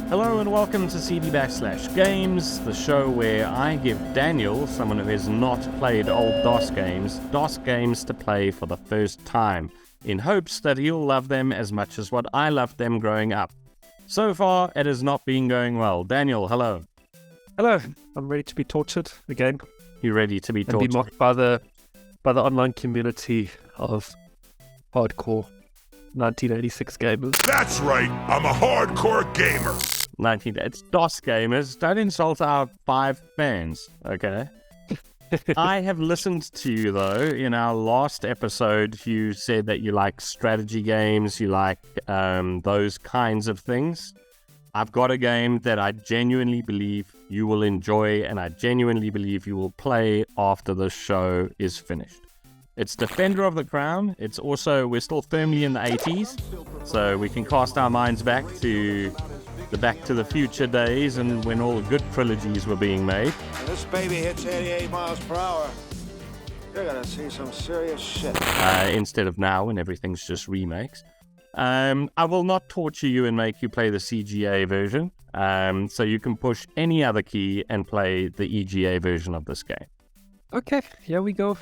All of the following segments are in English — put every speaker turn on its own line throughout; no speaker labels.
Hello and welcome to CD/Games, the show where I give Daniel, someone who has not played old DOS games to play for the first time, in hopes that he'll love them as much as what I loved them growing up. So far, it has not been going well. Daniel, hello.
Hello, I'm ready to be tortured again.
You ready to be tortured?
And be mocked by the online community of hardcore 1986 gamers.
That's right, I'm a hardcore gamer.
It's DOS gamers. Don't insult our 5 fans, okay? I have listened to you, though. In our last episode, you said that you like strategy games, you like those kinds of things. I've got a game that I genuinely believe you will enjoy, and I genuinely believe you will play after the show is finished. It's Defender of the Crown. It's also, we're still firmly in the 80s, so we can cast our minds back to the Back to the Future days and when all the good trilogies were being made.
This baby hits 88 miles per hour. You're gonna see some serious shit.
Instead of now when everything's just remakes. I will not torture you and make you play the CGA version, so you can push any other key and play the EGA version of this game.
Okay, here we go.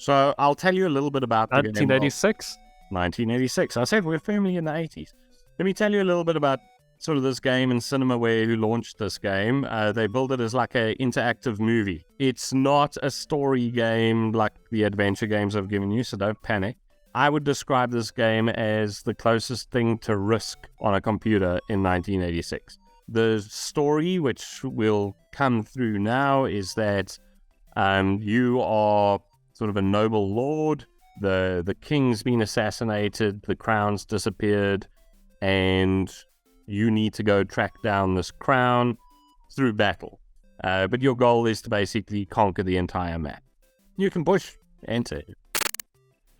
So I'll tell you a little bit about the
1986?
1986. I said we're firmly in the 80s. Let me tell you a little bit about sort of this game and Cinemaware who launched this game. They built it as like an interactive movie. It's not a story game like the adventure games I've given you, so don't panic. I would describe this game as the closest thing to Risk on a computer in 1986. The story, which will come through now, is that you are sort of a noble lord, the king's been assassinated, the crown's disappeared, and you need to go track down this crown through battle. But your goal is to basically conquer the entire map. You can push enter.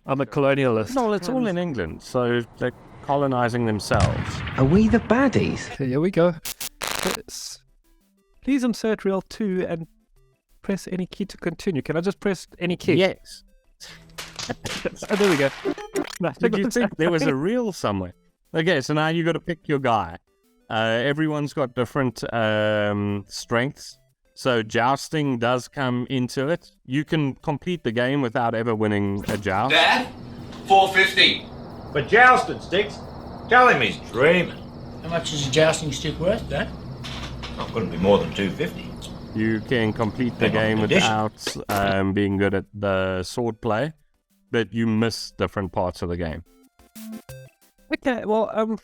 I'm a colonialist.
No, it's all in England, so they're colonizing themselves.
Are we the baddies?
Okay, here we go. Please insert reel 2 and press any key to continue. Can I just press any key?
Yes.
Oh, there we go.
Did you think there was a reel somewhere? Okay, so now you got to pick your guy. Everyone's got different strengths. So jousting does come into it. You can complete the game without ever winning a joust.
Dad, 450.
But jousting sticks? Tell him he's dreaming.
How much is a jousting stick worth, Dad?
Not couldn't be more than 250.
You can complete the game without being good at the sword play, but you miss different parts of the game.
Okay, well,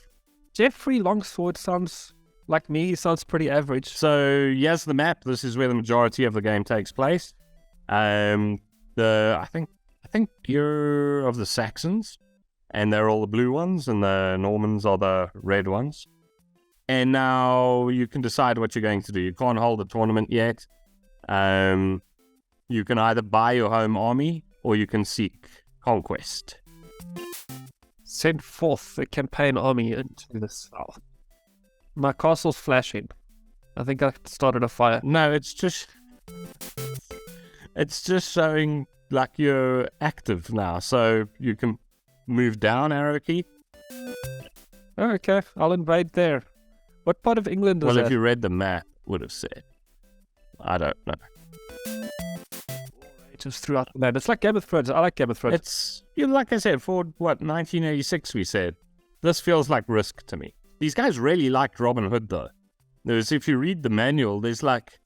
Jeffrey Longsword sounds like me. He sounds pretty average.
So here's the map. This is where the majority of the game takes place. I think you're of the Saxons, and they're all the blue ones, and the Normans are the red ones. And now you can decide what you're going to do. You can't hold a tournament yet. You can either buy your home army, or you can seek conquest.
Send forth the campaign army into the south. My castle's flashing. I think I started a fire.
No, it's just showing like you're active now. So you can move down, arrow key.
Oh, okay, I'll invade there. What part of England is that?
Well, if you read the map, would have said. I don't know.
Just throughout the land. It's like Game of Thrones. I like Game of Thrones.
It's, like I said, for 1986 we said. This feels like Risk to me. These guys really liked Robin Hood, though. If you read the manual, there's like,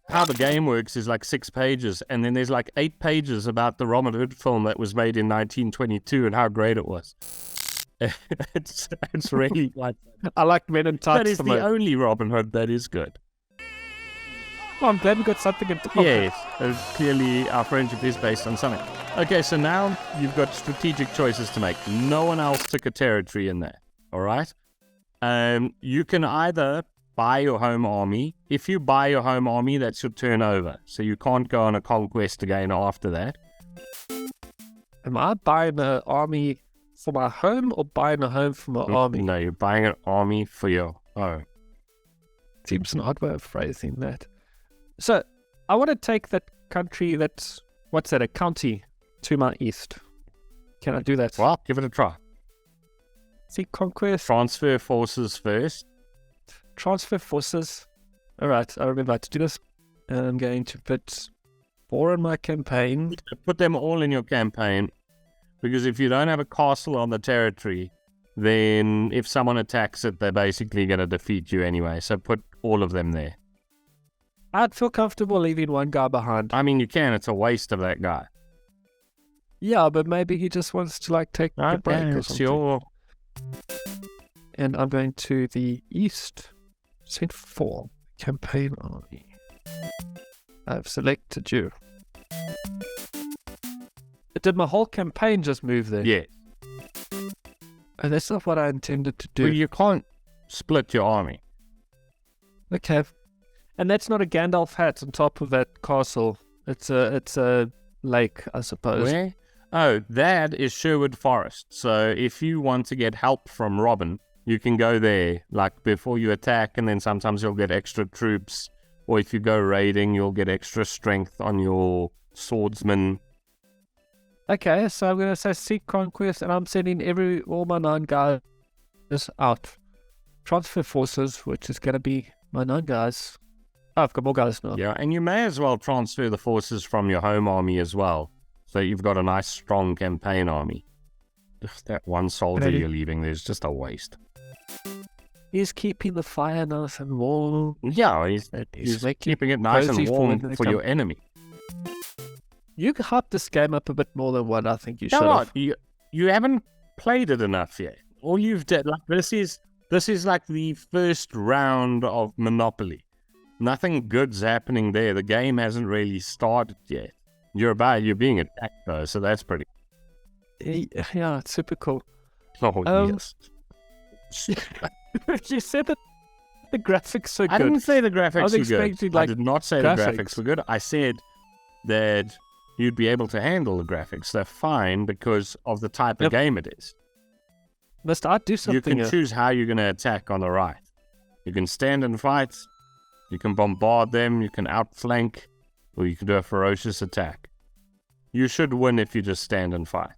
how the game works is like 6 pages, and then there's like 8 pages about the Robin Hood film that was made in 1922 and how great it was. It's really like...
I like Men in Tights.
That is the only Robin Hood that is good.
Oh, I'm glad we got something in top.
Yes, clearly our friendship is based on something. Okay, so now you've got strategic choices to make. No one else took a territory in there, alright? You can either buy your home army. If you buy your home army, that's your turn over. So you can't go on a conquest again after that.
Am I buying an army for my home or buying a home for my army?
No, you're buying an army for your home.
Seems an odd way of phrasing that. So, I want to take that country that's, a county to my east. Can I do that?
Well, give it a try.
See, conquest,
Transfer forces first.
transfer forces. All right, I remember how to do this. I'm going to put 4 in my campaign.
Put them all in your campaign, because if you don't have a castle on the territory, then if someone attacks it, they're basically going to defeat you anyway. So put all of them there.
I'd feel comfortable leaving one guy behind.
I mean, you can. It's a waste of that guy.
Yeah, but maybe he just wants to like take a break or
It's
something.
your...
And I'm going to the east. Send 4. Campaign army. I've selected you. Did my whole campaign just move there?
Yeah.
Oh, that's not what I intended to do.
Well, you can't split your army.
Okay. And that's not a Gandalf hat on top of that castle. It's a lake, I suppose.
Where? Oh, that is Sherwood Forest. So if you want to get help from Robin, you can go there, like, before you attack, and then sometimes you'll get extra troops. Or if you go raiding, you'll get extra strength on your swordsman.
Okay, so I'm going to say seek conquest, and I'm sending all my 9 guys out. Transfer forces, which is going to be my 9 guys. Oh, I've got more guys now.
Yeah, and you may as well transfer the forces from your home army as well. So you've got a nice, strong campaign army. Ugh, that one soldier
Maybe.
you're leaving there's just a waste.
He's keeping the fire nice and warm.
Yeah, he's
making
keeping it nice
cozy
and
for
warm
when they
for
come.
your enemy.
You hyped this game up a bit more than what I think you should
No,
have.
what? You haven't played it enough yet. All you've done, like, this is like the first round of Monopoly. Nothing good's happening there. The game hasn't really started yet. You're being attacked though, so that's pretty.
Yeah, it's super cool.
Oh yes.
You said that the graphics are good.
I didn't say the graphics
was
were
expecting,
good.
like,
I did not say
graphics.
the graphics were good. I said that you'd be able to handle the graphics. They're fine because of the type of
Yep.
game it is.
Must I do something?
You can choose how you're going to attack on the right. You can stand and fight. You can bombard them. You can outflank. Or you can do a ferocious attack. You should win if you just stand and fight.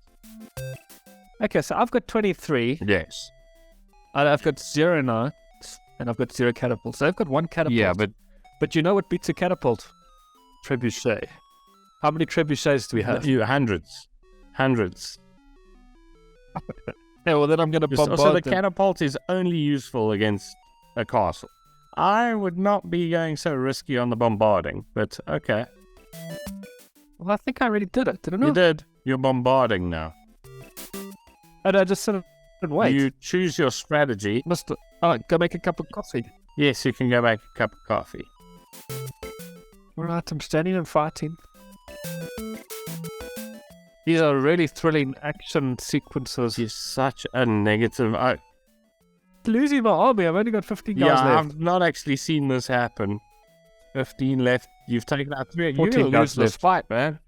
Okay, so I've got 23.
Yes.
I've got 0 knights, and I've got 0 catapults. So I've got 1 catapult.
Yeah,
But you know what beats a catapult? Trebuchet. How many trebuchets do we have?
you hundreds.
Yeah, well then I'm going to
So
bombard
the
them.
catapult is only useful against a castle. I would not be going so risky on the bombarding, but okay.
Well, I think I already did it, didn't I?
You did. You're bombarding now.
And I just sort of wait.
You choose your strategy.
Go make a cup of coffee.
Yes, you can go make a cup of coffee.
Alright, I'm standing and fighting. These are really thrilling action sequences.
You're such a negative.
Losing my army, I've only got 15 guys
Yeah,
left.
I've not actually seen this happen. 15 left. You've taken out 3. You're
14
going to lose
guys
this
left.
fight, man.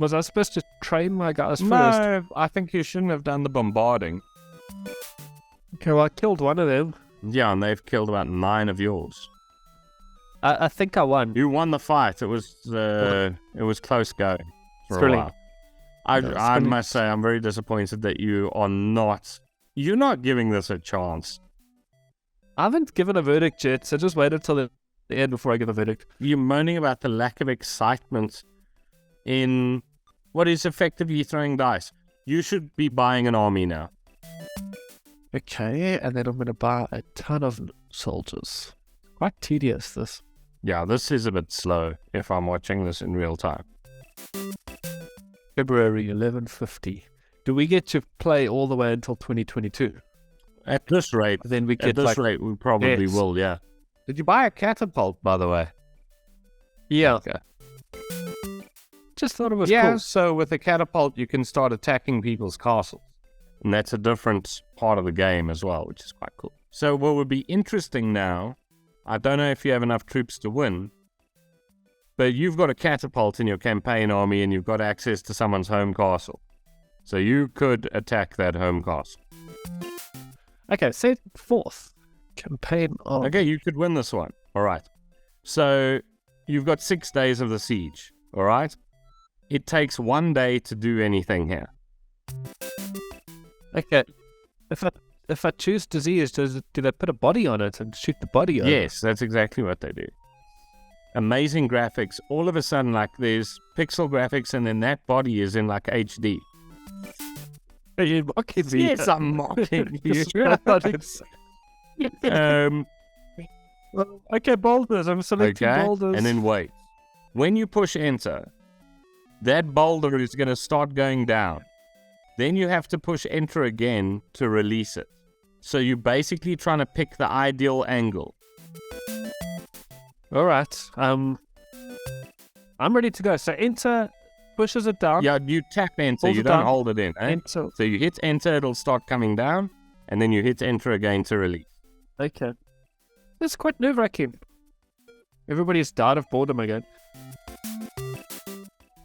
Was I supposed to train my guys first?
No, I think you shouldn't have done the bombarding.
Okay, well I killed one of them.
Yeah, and they've killed about 9 of yours.
I think I won.
You won the fight. It was close going for
Thrilling.
a while. I
thrilling.
must say I'm very disappointed that you're not giving this a chance.
I haven't given a verdict yet, so just wait until the end before I give a verdict.
You're moaning about the lack of excitement in what is effectively throwing dice. You should be buying an army now.
Okay, and then I'm going to buy a ton of soldiers. Quite tedious, this.
Yeah, this is a bit slow if I'm watching this in real time.
February 11:50. Do we get to play all the way until 2022?
At this rate,
Then we get
rate, we probably
Yes.
will, yeah. Did you buy a catapult, by the way?
Yeah.
Okay.
Just thought it was
Yeah,
cool.
so with a catapult, you can start attacking people's castles. And that's a different part of the game as well, which is quite cool. So what would be interesting now, I don't know if you have enough troops to win, but you've got a catapult in your campaign army and you've got access to someone's home castle. So you could attack that home castle.
Okay, set 4th. Campaign on.
Okay, you could win this one. All right. So you've got 6 days of the siege. All right. It takes 1 day to do anything here.
Okay. If I choose disease, do they put a body on it and shoot the body over?
Yes, that's exactly what they do. Amazing graphics. All of a sudden, like, there's pixel graphics, and then that body is in like HD.
Are you mocking me?
Yes, I'm mocking you.
Well, okay, boulders. I'm selecting
Okay,
boulders.
and then wait. When you push enter, that boulder is going to start going down. Then you have to push enter again to release it. So you're basically trying to pick the ideal angle.
All right. I'm ready to go. So enter pushes it down.
Yeah, you tap enter,
Hold
you
it
don't
down.
hold it in. Eh?
Enter.
So you hit enter, it'll start coming down, and then you hit enter again to release.
Okay. That's quite nerve-wracking. Everybody's died of boredom again.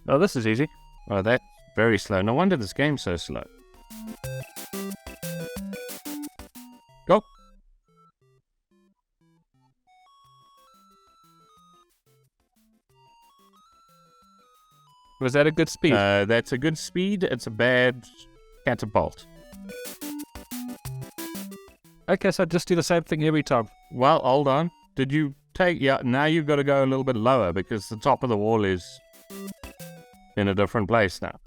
Oh, this is easy.
Oh, that's very slow. No wonder this game's so slow. Go.
Was that a good speed?
That's a good speed. It's a bad catapult.
Okay, so just do the same thing every time.
Well, hold on. Did you take... Yeah, now you've got to go a little bit lower because the top of the wall is in a different place now.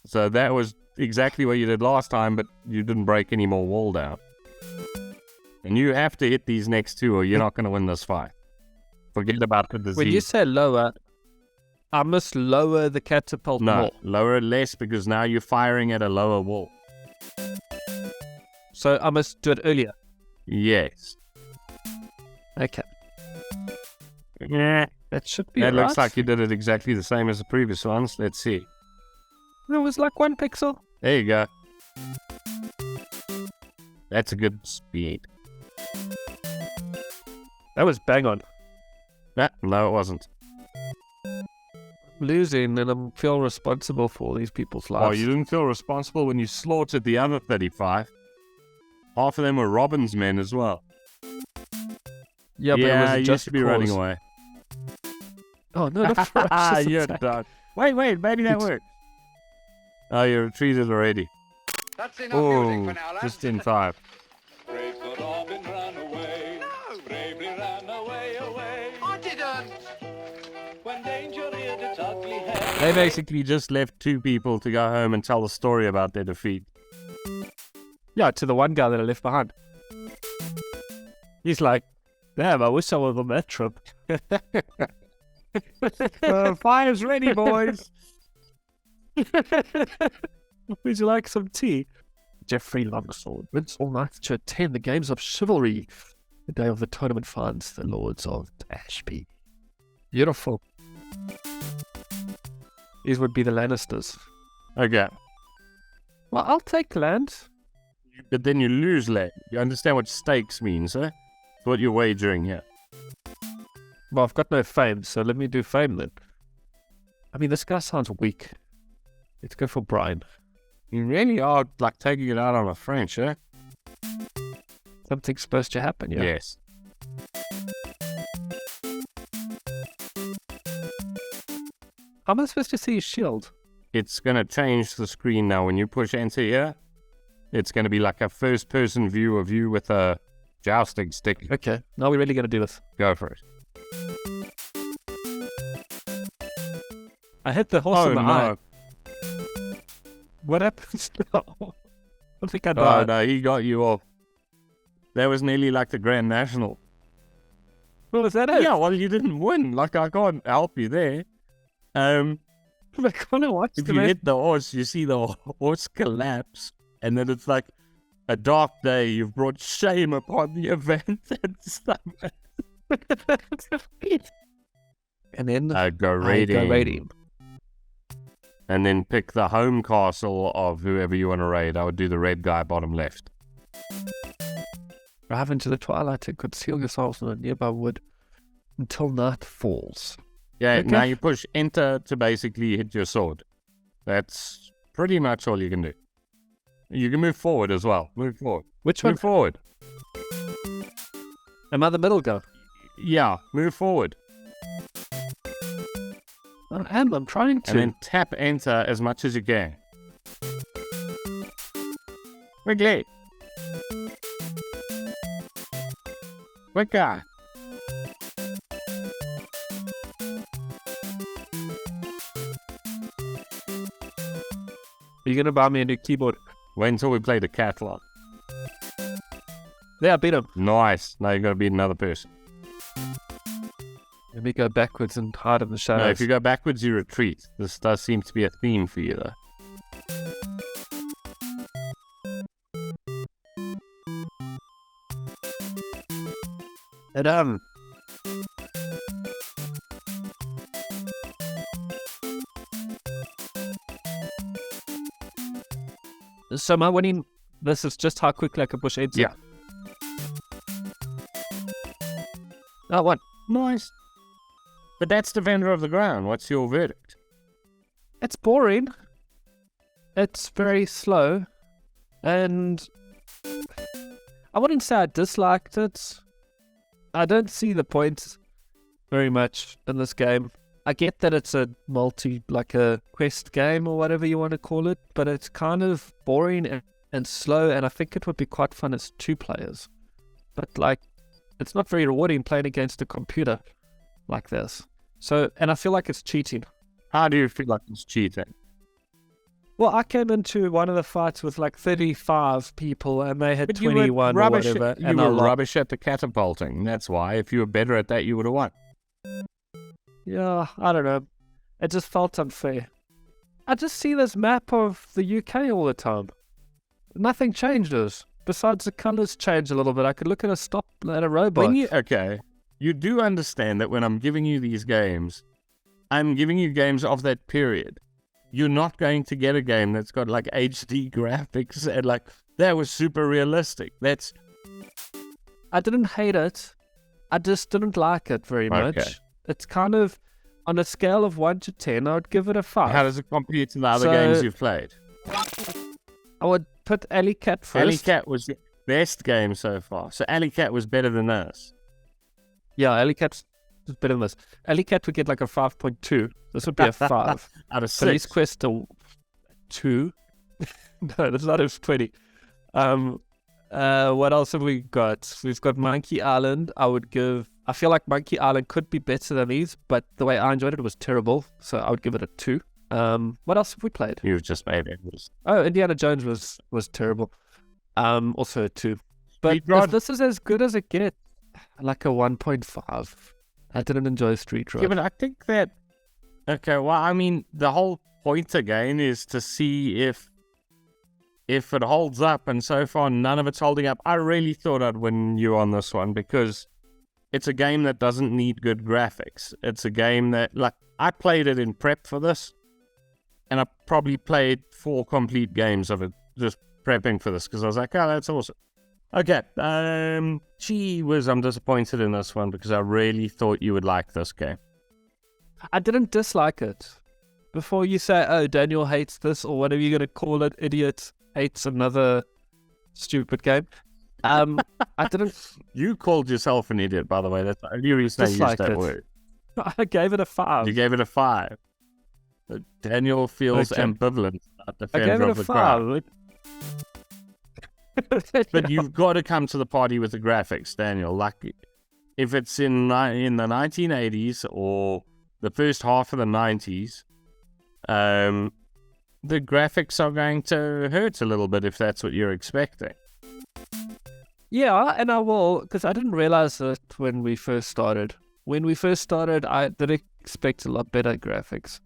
So that was exactly what you did last time, but you didn't break any more wall down. And you have to hit these next two or you're not going to win this fight. Forget about the disease.
When you say lower, I must lower the catapult
No,
more.
lower it less because now you're firing at a lower wall.
So I must do it earlier.
Yes.
Okay. Yeah, that should be
That
right.
looks like you did it exactly the same as the previous ones. Let's see.
It was like 1 pixel.
There you go. That's a good speed.
That was bang on.
No, it wasn't.
I'm losing and I feel responsible for all these people's lives.
Oh, you didn't feel responsible when you slaughtered the other 35. Half of them were Robin's men as well.
Yeah, but it was
you
just
should be running away.
Oh, no, not for us.
You're done. Wait, maybe that worked. Oh, you retreated already.
That's enough music
Oh,
for now, lads.
just in time.
Brave Sir Robin ran away.
No.
Bravely ran away, away.
I didn't.
When danger reared its ugly head.
They basically just left 2 people to go home and tell the story about their defeat.
Yeah, to the one guy that I left behind. He's like, damn, I wish I was on that trip.
Fire's ready, boys.
Would you like some tea? Geoffrey Longsword waits all night to attend the games of chivalry. The day of the tournament finds the lords of Ashby. Beautiful. These would be the Lannisters.
Okay.
Well, I'll take land.
But then you lose land. You understand what stakes means, eh? It's what you're wagering here.
Well, I've got no fame, so let me do fame then. I mean, this guy sounds weak. Let's go for Brian.
You really are like taking it out on a French, eh?
Something's supposed to happen, yeah?
Yes.
How am I supposed to see his shield?
It's going to change the screen now. When you push enter here, it's going to be like a first-person view of you with a jousting stick.
Okay, now we're really going to do this.
Go for it.
I hit the horse in the eye.
no.
What happens now? I think I
Oh,
died.
no, he got you off. That was nearly like the Grand National.
Well, is that it?
Yeah, well, you didn't win. Like, I can't help you there.
I kind of watched
If
the
you
man.
hit the horse, you see the horse collapse. And then it's like a dark day. You've brought shame upon the event and stuff.
And then
Go
I
raiding.
go raiding.
And then pick the home castle of whoever you want to raid. I would do the red guy bottom left.
Drive into the twilight and conceal yourselves in a nearby wood until night falls.
Yeah,
Okay.
now you push enter to basically hit your sword. That's pretty much all you can do. You can move forward as well. Move forward.
Which one?
Move forward.
Am I the middle guy?
Yeah, move forward.
I'm trying to.
And then tap enter as much as you can. Quickly. Quicker.
Are you going to buy me a new keyboard?
Wait until we play the catalog.
Yeah, I beat him.
Nice. Now you got to beat another person.
Let me go backwards and hide in the shadows.
No, if you go backwards, you retreat. This does seem to be a theme for you, though.
And so am I winning? This is just how quickly I can push enter.
Yeah.
Oh, one.
Nice. But that's Defender of the Ground. What's your verdict?
It's boring. It's very slow. And I wouldn't say I disliked it. I don't see the point very much in this game. I get that it's a like a quest game or whatever you want to call it, but it's kind of boring and slow, and I think it would be quite fun as 2 players. But like, it's not very rewarding playing against a computer like this. So, and I feel like it's cheating.
How do you feel like it's cheating?
Well, I came into one of the fights with like 35 people, and they had
But
21 or whatever.
You were rubbish at the catapulting. That's why. If you were better at that, you would have won.
Yeah, I don't know. It just felt unfair. I just see this map of the UK all the time. Nothing changes. Besides the colours change a little bit. I could look at a robot.
You do understand that when I'm giving you these games, I'm giving you games of that period. You're not going to get a game that's got like HD graphics and like, that was super realistic.
I didn't hate it. I just didn't like it very much. It's kind of, on a scale of 1 to 10, I would give it a 5.
How does it compare to the other games you've played?
I would put Alley Cat first.
Alley Cat was the best game so far. So Alley Cat was better than this.
Yeah, Alley Cat's better than this. Alley Cat would get like a 5.2. This would be a 5.
Out of 6.
Police Quest a 2. No, that's not a 20. What else have we got? We've got Monkey Island. I feel like Monkey Island could be better than these, but the way I enjoyed it was terrible, so I would give it a 2. What else have we played?
You've just made it.
Oh, Indiana Jones was terrible. Also a 2. But
Street Rod?
if this is as good as it gets, like a 1.5. I didn't enjoy Street Rod.
Yeah, but I think that... Okay, well, I mean, the whole point again is to see if it holds up, and so far none of it's holding up. I really thought I'd win you on this one, because it's a game that doesn't need good graphics. It's a game that, like, I played it in prep for this, and I probably played 4 complete games of it, just prepping for this, because I was like, oh, that's awesome. Okay, gee whiz, I'm disappointed in this one, because I really thought you would like this game.
I didn't dislike it. Before you say, oh, Daniel hates this, or whatever you're going to call it, idiot hates another stupid game. I didn't...
You called yourself an idiot, by the way. That's the only reason I used that word.
I gave it a 5.
You gave it a 5. Daniel feels ambivalent about Defender of the Ground. But you've got to come to the party with the graphics, Daniel. Like, if it's in the 1980s or the first half of the 90s, the graphics are going to hurt a little bit if that's what you're expecting.
Yeah, and I will, because I didn't realize it when we first started. When we first started, I did expect a lot better graphics,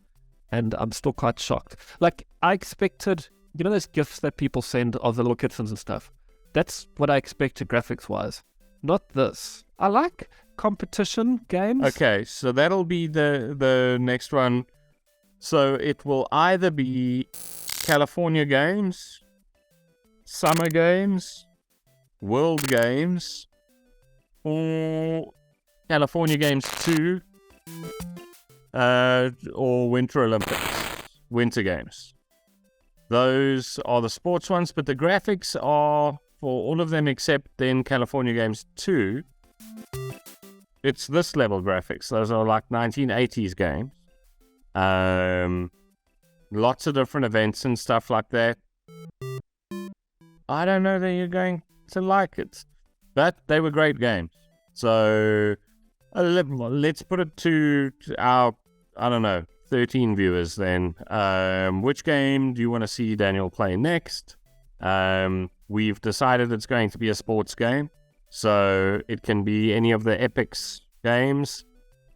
and I'm still quite shocked. Like, I expected, you know those GIFs that people send of the little kittens and stuff? That's what I expected graphics-wise. Not this. I like competition games.
Okay, so that'll be the next one. So it will either be California Games, Summer Games, World Games, or California Games 2, or Winter Olympics, Winter Games. Those are the sports ones, but the graphics are, for all of them except then California Games 2, it's this level graphics. Those are like 1980s games. Lots of different events and stuff like that. I don't know that you're going to like it, but they were great games. So let's put it to our, 13 viewers then. Which game do you want to see Daniel play next? We've decided it's going to be a sports game, so it can be any of the Epic's games.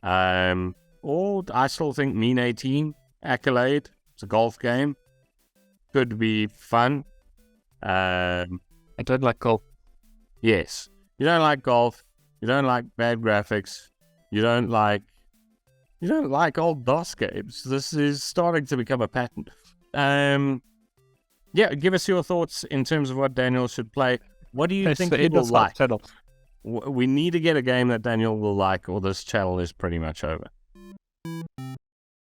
Or I still think Mean 18, Accolade, it's a golf game. Could be fun.
I don't like golf.
Yes. You don't like golf. You don't like bad graphics. You don't like old DOS games. This is starting to become a pattern. Yeah, give us your thoughts in terms of what Daniel should play. What do you think he will like? We need to get a game that Daniel will like, or this channel is pretty much over.